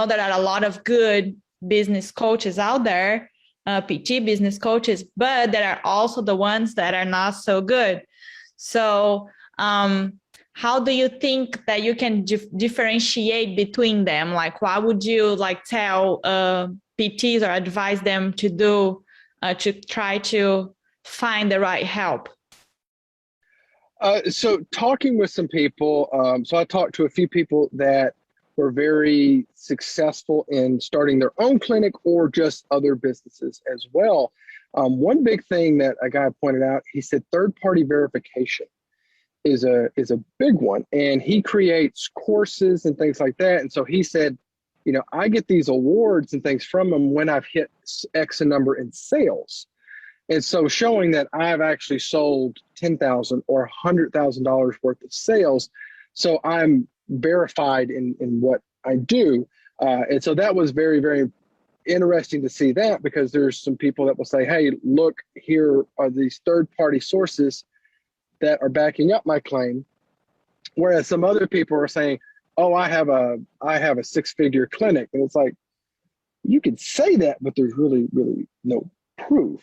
there are a lot of good business coaches out there, PT business coaches, but there are also the ones that are not so good. So how do you think that you can differentiate between them? Like, what would you like tell PTs or advise them to do to try to find the right help? So talking with some people, so I talked to a few people that were very successful in starting their own clinic or just other businesses as well. One big thing that a guy pointed out, he said third-party verification is a big one, and he creates courses and things like that. And so he said, you know, I get these awards and things from them when I've hit X number in sales. And so showing that I've actually sold $10,000 or $100,000 worth of sales, so I'm verified in what I do. And so that was very, very interesting to see that, because there's some people that will say, hey, look, here are these third-party sources that are backing up my claim. Whereas some other people are saying, oh, I have a six-figure clinic. And it's like, you can say that, but there's really, really no proof.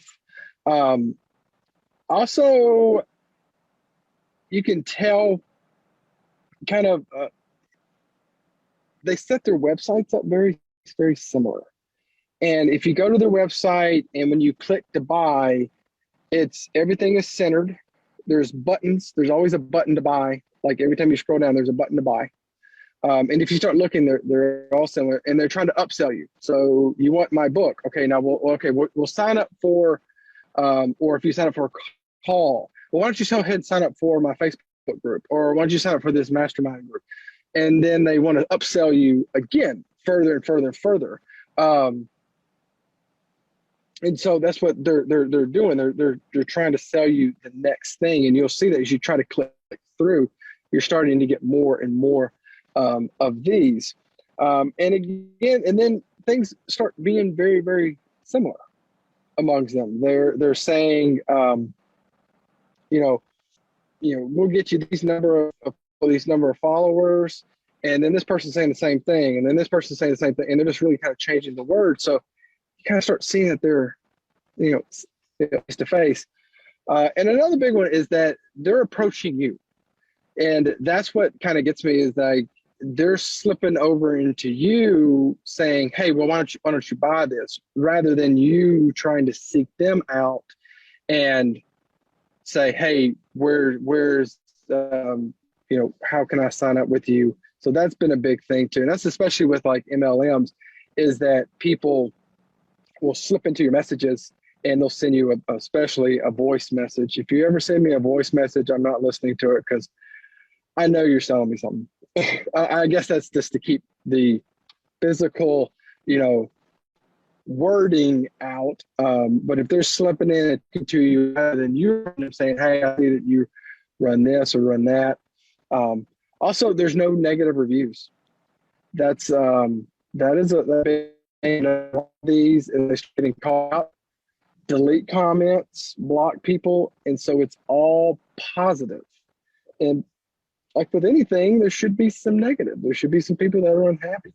Also, you can tell kind of, they set their websites up very, very similar. And if you go to their website and when you click to buy, everything is centered. There's buttons. There's always a button to buy. Like every time you scroll down, there's a button to buy. And if you start looking, they're all similar, and they're trying to upsell you. So you want my book? Okay, now we'll sign up for, or if you sign up for a call, well, why don't you go ahead and sign up for my Facebook group, or why don't you sign up for this mastermind group? And then they want to upsell you again, further and further and further. And so that's what they're doing. They're trying to sell you the next thing, and you'll see that as you try to click through, you're starting to get more and more of these. And again, and then things start being very, very similar amongst them. They're saying, we'll get you these number of followers, and then this person's saying the same thing, and then this person's saying the same thing, and they're just really kind of changing the words. So you kind of start seeing that they're, face to face. And another big one is that they're approaching you, and that's what kind of gets me, is like they're slipping over into you saying, hey, well, why don't you buy this, rather than you trying to seek them out and say, hey, where's how can I sign up with you? So that's been a big thing too. And that's especially with like MLMs, is that people will slip into your messages and they'll send you especially a voice message. If you ever send me a voice message, I'm not listening to it, because I know you're selling me something. I guess that's just to keep the physical, wording out. But if they're slipping in to you, then you're saying, hey, I need that you run this or run that. Also, there's no negative reviews. That is a big thing of these, is getting caught out, delete comments, block people, and so it's all positive. And like with anything, there should be some negative. There should be some people that are unhappy.